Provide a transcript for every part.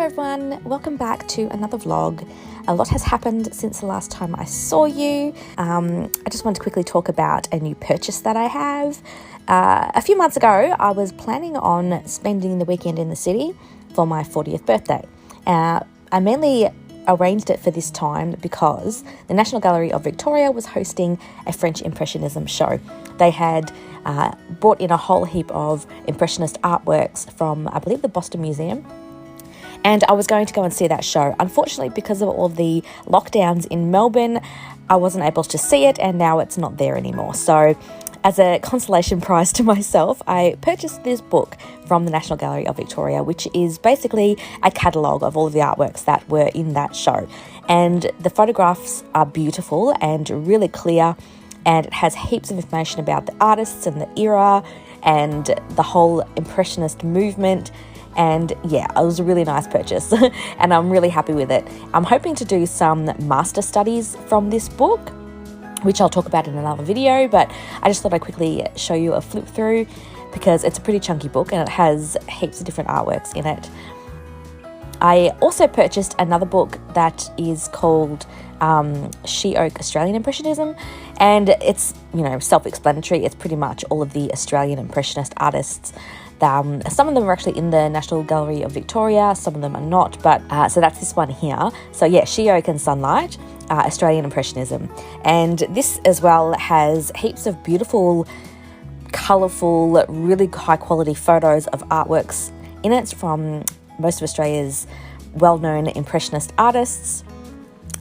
everyone, welcome back to another vlog. A lot has happened since the last time I saw you. I just want to quickly talk about a new purchase that I have. A few months ago, I was planning on spending the weekend in the city for my 40th birthday. I mainly arranged it for this time because the National Gallery of Victoria was hosting a French Impressionism show. They had brought in a whole heap of Impressionist artworks from, I believe, the Boston Museum. And I was going to go and see that show. Unfortunately, because of all the lockdowns in Melbourne, I wasn't able to see it, and now it's not there anymore. So as a consolation prize to myself, I purchased this book from the National Gallery of Victoria, which is basically a catalogue of all of the artworks that were in that show. And the photographs are beautiful and really clear, and it has heaps of information about the artists and the era and the whole Impressionist movement. And yeah, it was a really nice purchase and I'm really happy with it. I'm hoping to do some master studies from this book, which I'll talk about in another video, but I just thought I'd quickly show you a flip through because it's a pretty chunky book and it has heaps of different artworks in it. I also purchased another book that is called She Oak Australian Impressionism, and it's, self-explanatory. It's pretty much all of the Australian Impressionist artists. Some of them are actually in the National Gallery of Victoria, some of them are not, but so that's this one here. So yeah, She Oak and Sunlight, Australian Impressionism. And this as well has heaps of beautiful, colourful, really high quality photos of artworks in it from most of Australia's well-known Impressionist artists.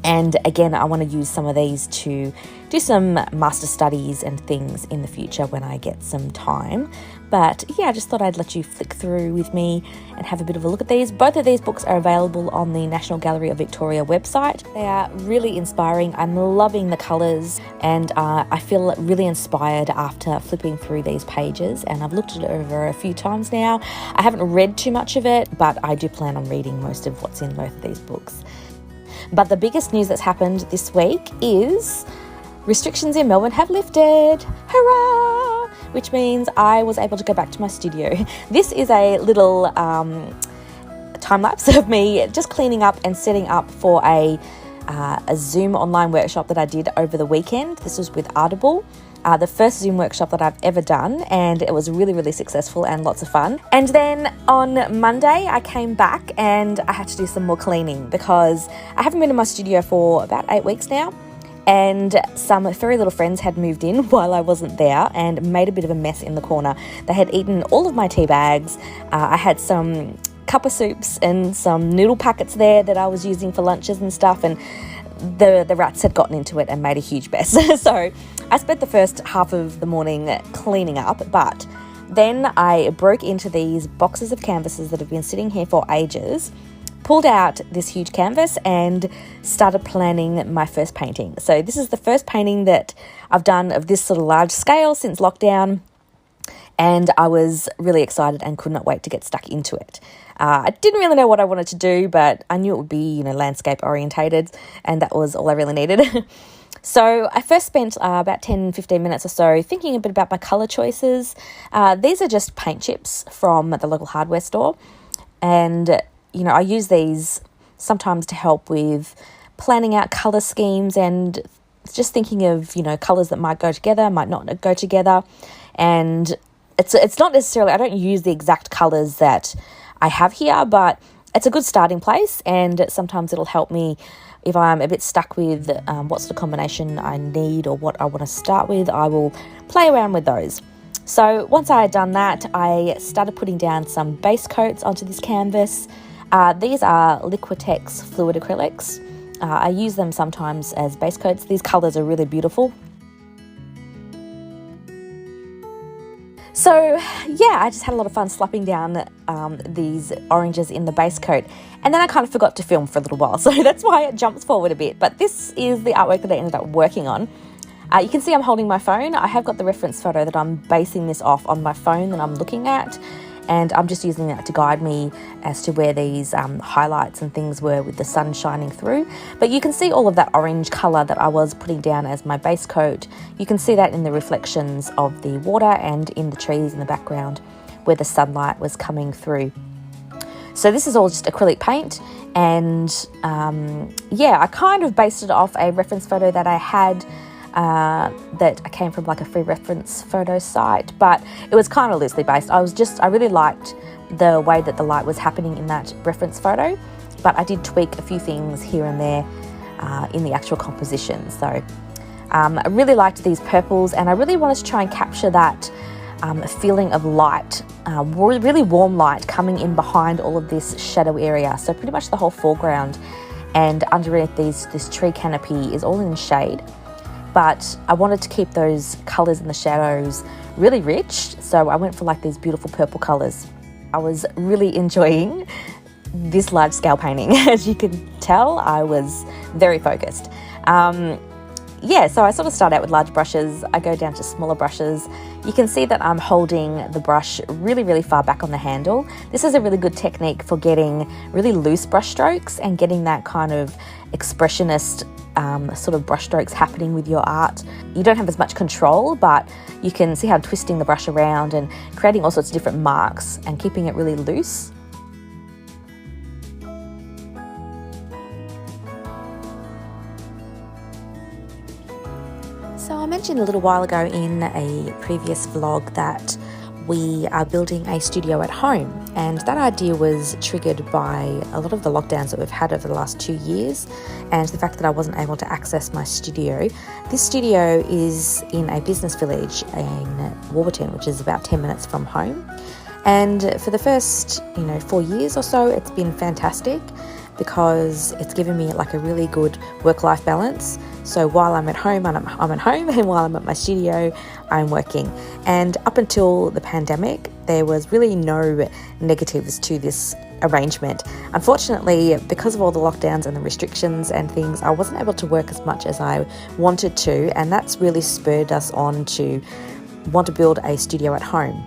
And again, I want to use some of these to do some master studies and things in the future when I get some time. But yeah, I just thought I'd let you flick through with me and have a bit of a look at these. Both of these books are available on the National Gallery of Victoria website. They are really inspiring. I'm loving the colours, and I feel really inspired after flipping through these pages. And I've looked at it over a few times now. I haven't read too much of it, but I do plan on reading most of what's in both of these books. But the biggest news that's happened this week is restrictions in Melbourne have lifted. Hurrah! Which means I was able to go back to my studio. This is a little time lapse of me just cleaning up and setting up for a Zoom online workshop that I did over the weekend. This was with Audible. The first Zoom workshop that I've ever done, and it was really, really successful and lots of fun. And then on Monday, I came back and I had to do some more cleaning because I haven't been in my studio for about 8 weeks now. And some furry little friends had moved in while I wasn't there and made a bit of a mess in the corner. They had eaten all of my tea bags. I had some cuppa soups and some noodle packets there that I was using for lunches and stuff, and the rats had gotten into it and made a huge mess. So I spent the first half of the morning cleaning up, but then I broke into these boxes of canvases that have been sitting here for ages, pulled out this huge canvas and started planning my first painting. So this is the first painting that I've done of this sort of large scale since lockdown, and I was really excited and could not wait to get stuck into it. I didn't really know what I wanted to do, but I knew it would be, landscape orientated, and that was all I really needed. So I first spent about 10-15 minutes or so thinking a bit about my colour choices. These are just paint chips from the local hardware store, and I use these sometimes to help with planning out colour schemes and just thinking of, colours that might go together, might not go together. And it's not necessarily, I don't use the exact colours that I have here, but it's a good starting place, and sometimes it'll help me if I'm a bit stuck with what sort of combination I need or what I want to start with. I will play around with those. So once I had done that, I started putting down some base coats onto this canvas. These are Liquitex fluid acrylics. I use them sometimes as base coats. These colours are really beautiful. So yeah, I just had a lot of fun slapping down these oranges in the base coat, and then I kind of forgot to film for a little while, so that's why it jumps forward a bit. But this is the artwork that I ended up working on. You can see I'm holding my phone. I have got the reference photo that I'm basing this off on my phone that I'm looking at, and I'm just using that to guide me as to where these highlights and things were with the sun shining through. But you can see all of that orange colour that I was putting down as my base coat. You can see that in the reflections of the water and in the trees in the background where the sunlight was coming through. So this is all just acrylic paint, and I kind of based it off a reference photo that I had that I came from like a free reference photo site, but it was kind of loosely based. I really liked the way that the light was happening in that reference photo, but I did tweak a few things here and there in the actual composition. So I really liked these purples, and I really wanted to try and capture that feeling of light, really warm light coming in behind all of this shadow area. So pretty much the whole foreground and underneath this tree canopy is all in shade. But I wanted to keep those colours in the shadows really rich, so I went for like these beautiful purple colours. I was really enjoying this large scale painting. As you can tell, I was very focused. So I sort of start out with large brushes. I go down to smaller brushes. You can see that I'm holding the brush really, really far back on the handle. This is a really good technique for getting really loose brush strokes and getting that kind of expressionist sort of brush strokes happening with your art. You don't have as much control, but you can see how I'm twisting the brush around and creating all sorts of different marks and keeping it really loose. So I mentioned a little while ago in a previous vlog that we are building a studio at home, and that idea was triggered by a lot of the lockdowns that we've had over the last 2 years and the fact that I wasn't able to access my studio. This studio is in a business village in Warburton, which is about 10 minutes from home, and for the first 4 years or so it's been fantastic because it's given me like a really good work-life balance. So while I'm at home, I'm at home, and while I'm at my studio, I'm working. And up until the pandemic, there was really no negatives to this arrangement. Unfortunately, because of all the lockdowns and the restrictions and things, I wasn't able to work as much as I wanted to, and that's really spurred us on to want to build a studio at home.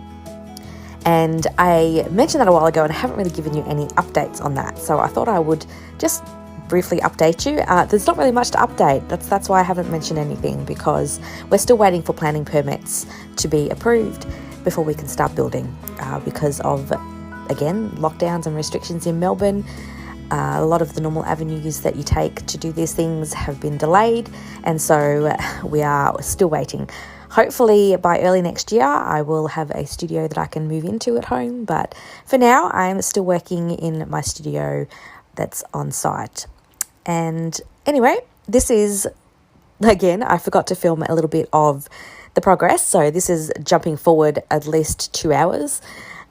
And I mentioned that a while ago, and I haven't really given you any updates on that. So I thought I would just briefly update you. There's not really much to update. That's why I haven't mentioned anything, because we're still waiting for planning permits to be approved before we can start building because of, again, lockdowns and restrictions in Melbourne. A lot of the normal avenues that you take to do these things have been delayed, and so we are still waiting. Hopefully by early next year I will have a studio that I can move into at home, but for now I'm still working in my studio that's on site. And anyway, this is, again, I forgot to film a little bit of the progress, so this is jumping forward at least 2 hours,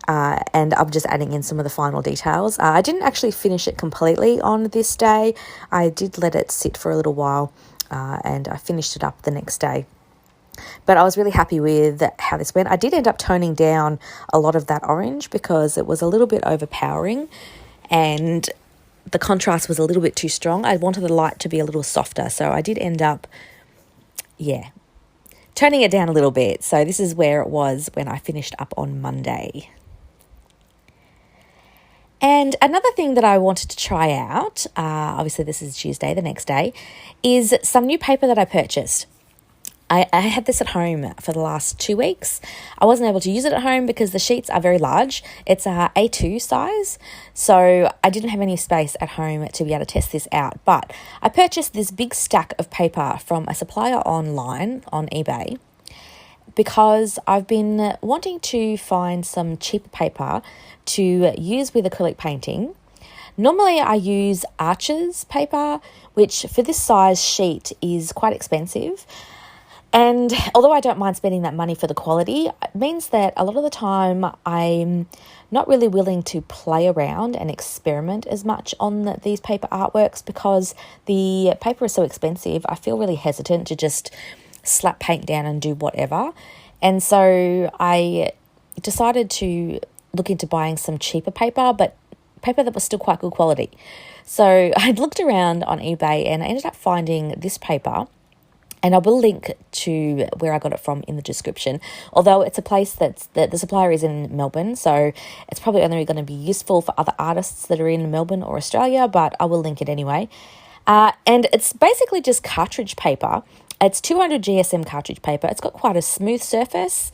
and I'm just adding in some of the final details. I didn't actually finish it completely on this day. I did let it sit for a little while, and I finished it up the next day. But I was really happy with how this went. I did end up toning down a lot of that orange because it was a little bit overpowering and the contrast was a little bit too strong. I wanted the light to be a little softer, so I did end up, toning it down a little bit. So this is where it was when I finished up on Monday. And another thing that I wanted to try out, obviously this is Tuesday, the next day, is some new paper that I purchased. I had this at home for the last 2 weeks. I wasn't able to use it at home because the sheets are very large. It's a A2 size, so I didn't have any space at home to be able to test this out. But I purchased this big stack of paper from a supplier online on eBay because I've been wanting to find some cheaper paper to use with acrylic painting. Normally I use Arches paper, which for this size sheet is quite expensive. And although I don't mind spending that money for the quality, it means that a lot of the time I'm not really willing to play around and experiment as much on these paper artworks because the paper is so expensive. I feel really hesitant to just slap paint down and do whatever. And so I decided to look into buying some cheaper paper, but paper that was still quite good quality. So I looked around on eBay and I ended up finding this paper. And I will link to where I got it from in the description, although it's a place that the supplier is in Melbourne, so it's probably only going to be useful for other artists that are in Melbourne or Australia, but I will link it anyway. And it's basically just cartridge paper. It's 200 GSM cartridge paper. It's got quite a smooth surface.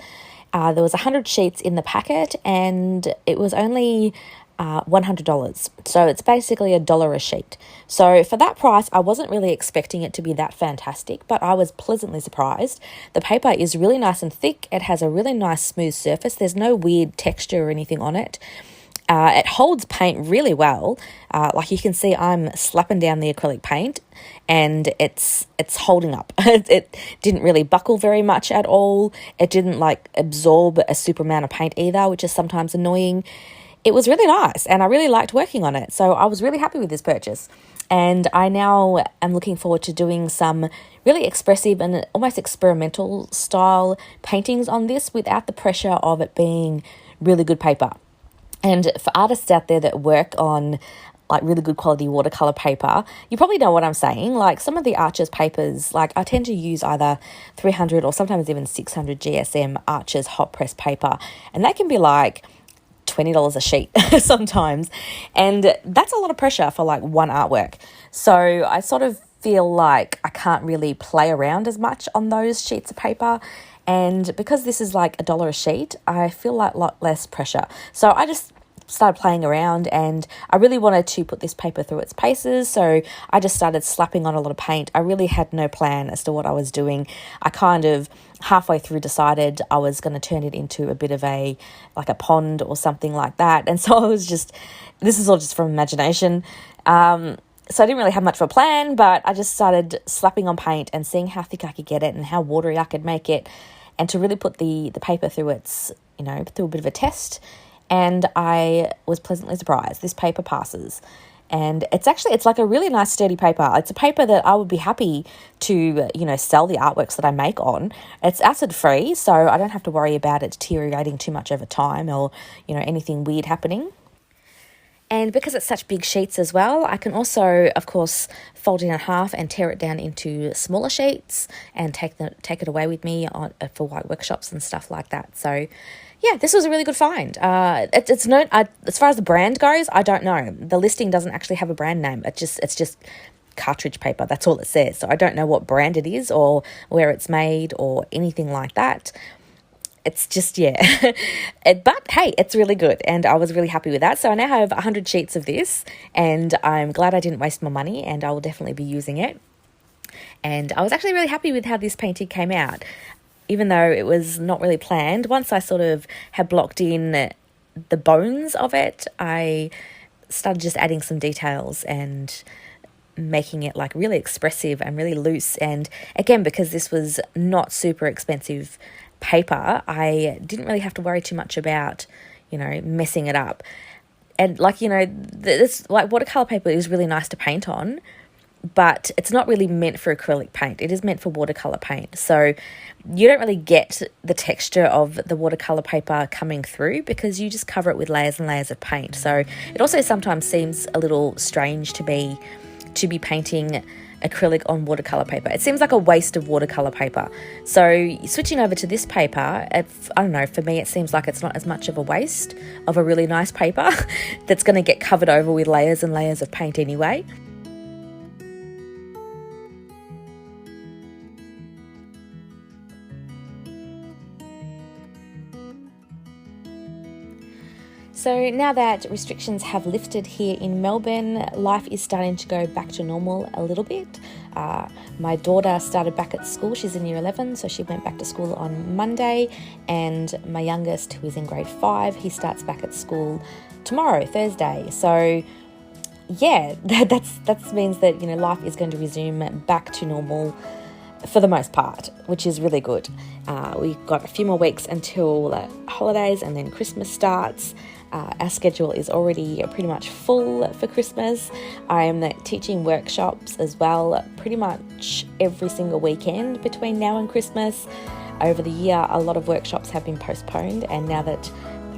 There was 100 sheets in the packet, and it was only $100. So it's basically $1 a sheet. So for that price, I wasn't really expecting it to be that fantastic, but I was pleasantly surprised. The paper is really nice and thick. It has a really nice smooth surface. There's no weird texture or anything on it. It holds paint really well. Like you can see, I'm slapping down the acrylic paint and it's holding up. It didn't really buckle very much at all. It didn't like absorb a super amount of paint either, which is sometimes annoying. It was really nice and I really liked working on it. So I was really happy with this purchase. And I now am looking forward to doing some really expressive and almost experimental style paintings on this without the pressure of it being really good paper. And for artists out there that work on like really good quality watercolor paper, you probably know what I'm saying. Like some of the Arches papers, like I tend to use either 300 or sometimes even 600 GSM Arches hot press paper. And that can be like $20 a sheet sometimes. And that's a lot of pressure for like one artwork. So I sort of feel like I can't really play around as much on those sheets of paper. And because this is like $1 a sheet, I feel like a lot less pressure. So I just started playing around and I really wanted to put this paper through its paces. So I just started slapping on a lot of paint. I really had no plan as to what I was doing. I kind of halfway through decided I was going to turn it into a bit of a pond or something like that. And so this is all just from imagination. So I didn't really have much of a plan, but I just started slapping on paint and seeing how thick I could get it and how watery I could make it, and to really put the paper through its, through a bit of a test. And I was pleasantly surprised. This paper passes. And it's like a really nice sturdy paper. It's a paper that I would be happy to, sell the artworks that I make on. It's acid free, so I don't have to worry about it deteriorating too much over time or, anything weird happening. And because it's such big sheets as well, I can also, of course, fold it in half and tear it down into smaller sheets and take it away with me for white workshops and stuff like that. So, yeah, this was a really good find. As far as the brand goes, I don't know. The listing doesn't actually have a brand name. It's just cartridge paper. That's all it says. So I don't know what brand it is or where it's made or anything like that. It's just, yeah. But hey, it's really good and I was really happy with that. So I now have 100 sheets of this and I'm glad I didn't waste my money and I will definitely be using it. And I was actually really happy with how this painting came out, even though it was not really planned. Once I sort of had blocked in the bones of it, I started just adding some details and making it like really expressive and really loose. And again, because this was not super expensive paper, I didn't really have to worry too much about, messing it up. And this watercolor paper is really nice to paint on, but it's not really meant for acrylic paint. It is meant for watercolor paint. So you don't really get the texture of the watercolor paper coming through because you just cover it with layers and layers of paint. So it also sometimes seems a little strange to be painting acrylic on watercolor paper. It seems like a waste of watercolor paper. So switching over to this paper, I don't know, for me it seems like it's not as much of a waste of a really nice paper that's going to get covered over with layers and layers of paint anyway. So now that restrictions have lifted here in Melbourne, life is starting to go back to normal a little bit. My daughter started back at school. She's in year 11, so she went back to school on Monday. And my youngest, who is in grade 5, he starts back at school tomorrow, Thursday. So yeah, that means that, life is going to resume back to normal for the most part, which is really good. We've got a few more weeks until the holidays and then Christmas starts. Our schedule is already pretty much full for Christmas. I am teaching workshops as well pretty much every single weekend between now and Christmas. Over the year, a lot of workshops have been postponed, and now that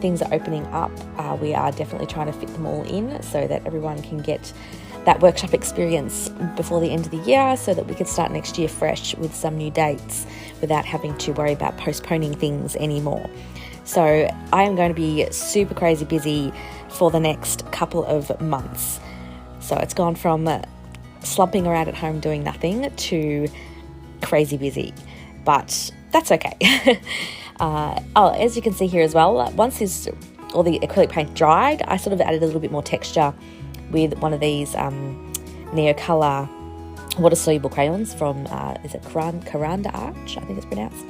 things are opening up, we are definitely trying to fit them all in so that everyone can get that workshop experience before the end of the year so that we can start next year fresh with some new dates without having to worry about postponing things anymore. So I am going to be super crazy busy for the next couple of months. So it's gone from slumping around at home doing nothing to crazy busy, but that's okay. As you can see here as well, once this all the acrylic paint dried, I sort of added a little bit more texture with one of these Neo Colour water-soluble crayons from, is it Karanda Arch, I think it's pronounced,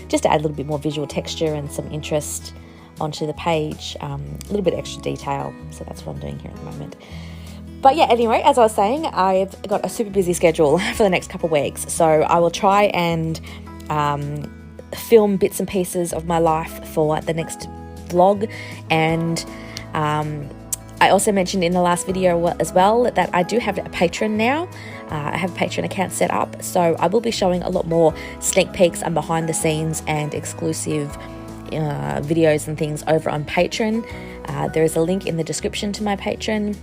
just to add a little bit more visual texture and some interest onto the page, a little bit extra detail. So that's what I'm doing here at the moment. But yeah, anyway, as I was saying, I've got a super busy schedule for the next couple of weeks. So I will try and film bits and pieces of my life for the next vlog. And I also mentioned in the last video as well that I do have a Patreon now. I have a Patreon account set up. So I will be showing a lot more sneak peeks and behind the scenes and exclusive videos and things over on Patreon. There is a link in the description to my Patreon.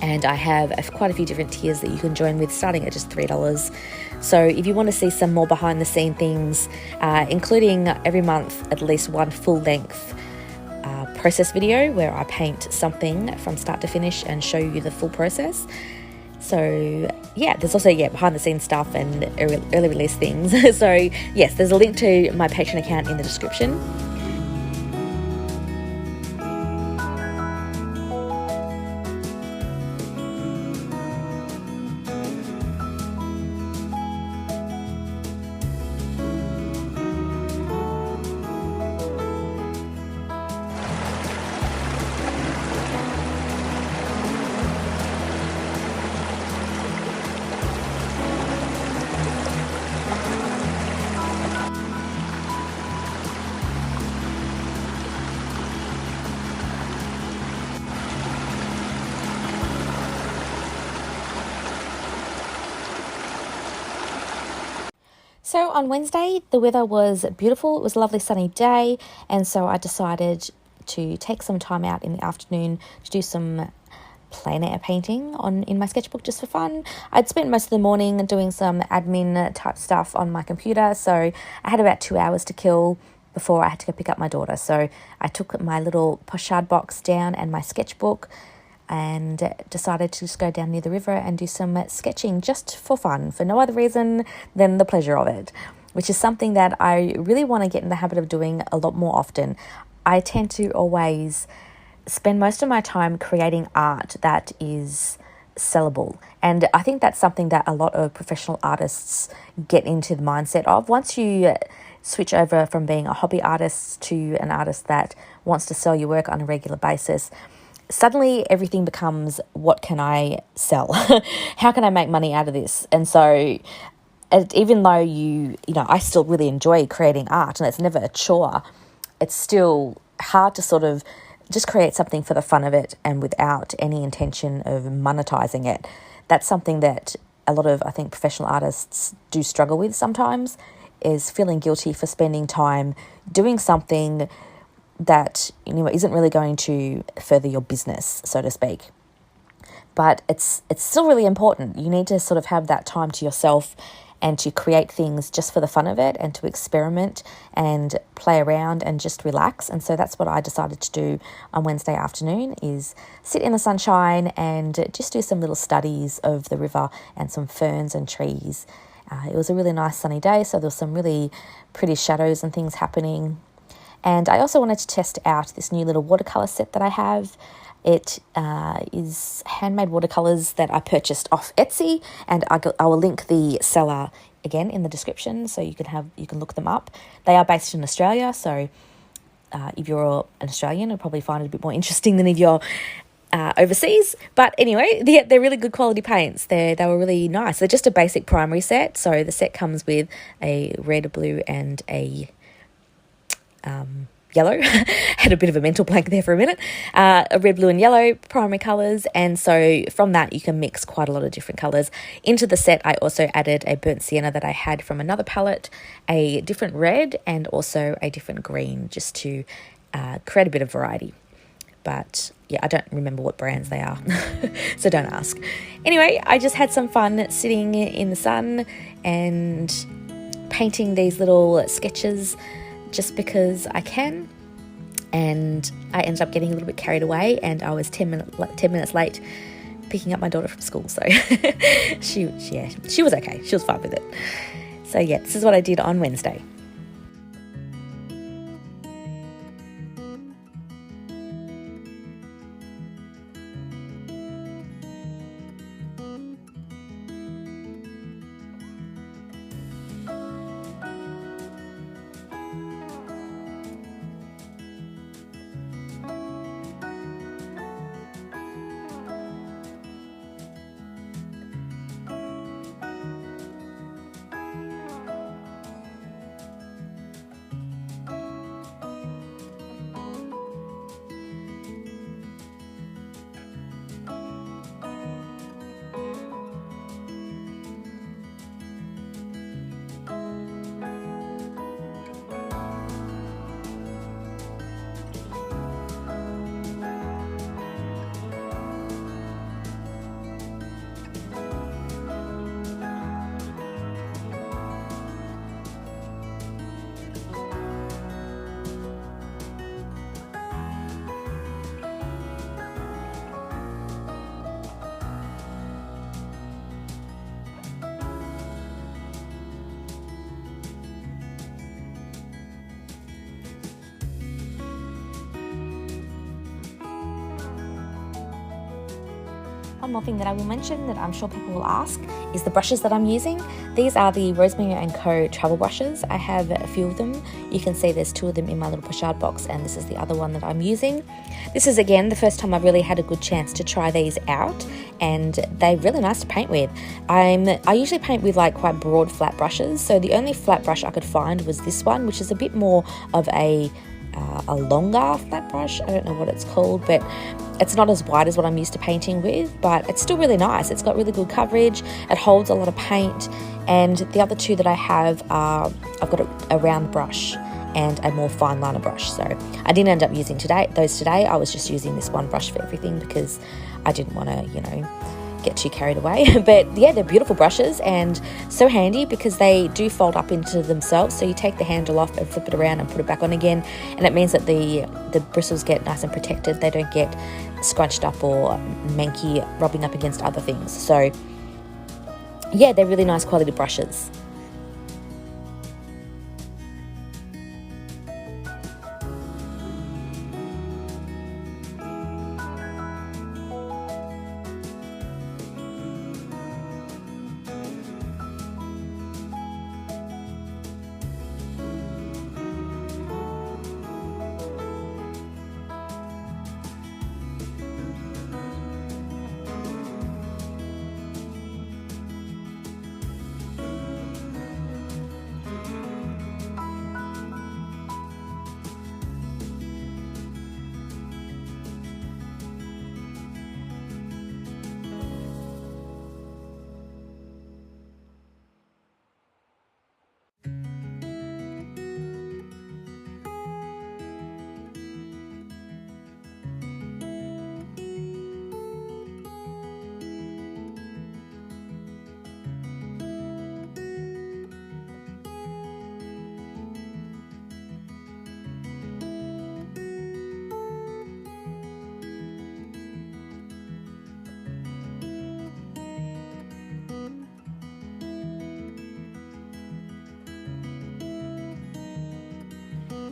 And I have quite a few different tiers that you can join with, starting at just $3. So if you want to see some more behind the scene things, including every month at least one full length process video where I paint something from start to finish and show you the full process. So yeah, there's also behind the scenes stuff and early release things. So yes, there's a link to my Patreon account in the description. So on Wednesday, the weather was beautiful. It was a lovely sunny day. And so I decided to take some time out in the afternoon to do some plein air painting in my sketchbook just for fun. I'd spent most of the morning doing some admin type stuff on my computer. So I had about 2 hours to kill before I had to go pick up my daughter. So I took my little pochade box down and my sketchbook and decided to just go down near the river and do some sketching just for fun, for no other reason than the pleasure of it, which is something that I really want to get in the habit of doing a lot more often. I tend to always spend most of my time creating art that is sellable, and I think that's something that a lot of professional artists get into the mindset of. Once you switch over from being a hobby artist to an artist that wants to sell your work on a regular basis, suddenly everything becomes, what can I sell? How can I make money out of this? And so even though I still really enjoy creating art and it's never a chore, it's still hard to sort of just create something for the fun of it and without any intention of monetizing it. That's something that a lot of, I think, professional artists do struggle with sometimes, is feeling guilty for spending time doing something that isn't really going to further your business, so to speak. But it's still really important. You need to sort of have that time to yourself and to create things just for the fun of it and to experiment and play around and just relax. And so that's what I decided to do on Wednesday afternoon, is sit in the sunshine and just do some little studies of the river and some ferns and trees. It was a really nice sunny day, so there was some really pretty shadows and things happening. And I also wanted to test out this new little watercolour set that I have. It is handmade watercolours that I purchased off Etsy, and I will link the seller again in the description so you can look them up. They are based in Australia, so if you're an Australian, you'll probably find it a bit more interesting than if you're overseas. But anyway, they're really good quality paints. They were really nice. They're just a basic primary set, so the set comes with a red, a blue, and a yellow. Had a bit of a mental blank there for a minute. A red, blue and yellow primary colours, and so from that you can mix quite a lot of different colours. Into the set I also added a burnt sienna that I had from another palette, a different red and also a different green, just to create a bit of variety. But yeah, I don't remember what brands they are, so don't ask. Anyway, I just had some fun sitting in the sun and painting these little sketches just because I can, and I ended up getting a little bit carried away, and I was 10 minutes late picking up my daughter from school, so she was okay. She was fine with it. So yeah, this is what I did on Wednesday. one more thing that I will mention that I'm sure people will ask is the brushes that I'm using. These are the Rosemary & Co. travel brushes. I have a few of them. You can see there's 2 of them in my little pochade box, and this is the other one that I'm using. This is, again, the first time I've really had a good chance to try these out, and they're really nice to paint with. I usually paint with like quite broad flat brushes, so the only flat brush I could find was this one, which is a bit more of a longer flat brush. I don't know what it's called, but it's not as wide as what I'm used to painting with, but it's still really nice. It's got really good coverage, it holds a lot of paint, and the other 2 that I have are, I've got a round brush and a more fine liner brush. So I didn't end up using those today. I was just using this one brush for everything because I didn't want to, get too carried away. But yeah, they're beautiful brushes and so handy because they do fold up into themselves. So you take the handle off and flip it around and put it back on again, and it means that the bristles get nice and protected. They don't get scrunched up or manky rubbing up against other things. So yeah, they're really nice quality brushes.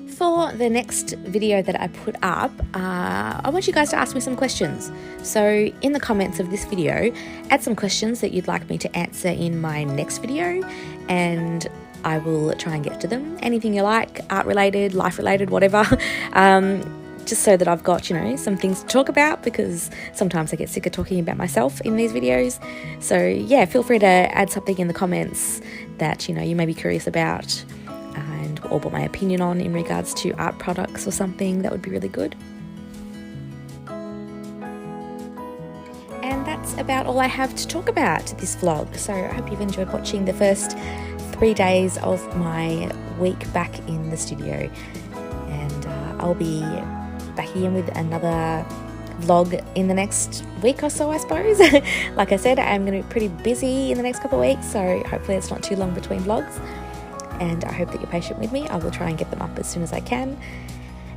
For the next video that I put up, I want you guys to ask me some questions. So in the comments of this video, add some questions that you'd like me to answer in my next video, and I will try and get to them. Anything you like, art related, life related, whatever. Just so that I've got, some things to talk about, because sometimes I get sick of talking about myself in these videos. So yeah, feel free to add something in the comments that, you may be curious about, or what my opinion on in regards to art products or something. That would be really good. And that's about all I have to talk about this vlog. So I hope you've enjoyed watching the first 3 days of my week back in the studio. And I'll be back again with another vlog in the next week or so, I suppose. Like I said, I'm going to be pretty busy in the next couple of weeks, so hopefully it's not too long between vlogs. And I hope that you're patient with me. I will try and get them up as soon as I can.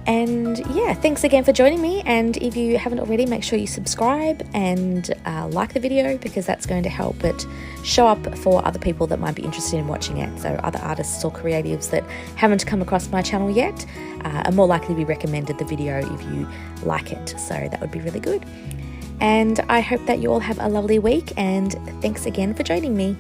And yeah, thanks again for joining me. And if you haven't already, make sure you subscribe and like the video, because that's going to help it show up for other people that might be interested in watching it. So other artists or creatives that haven't come across my channel yet are more likely to be recommended the video if you like it. So that would be really good. And I hope that you all have a lovely week, and thanks again for joining me.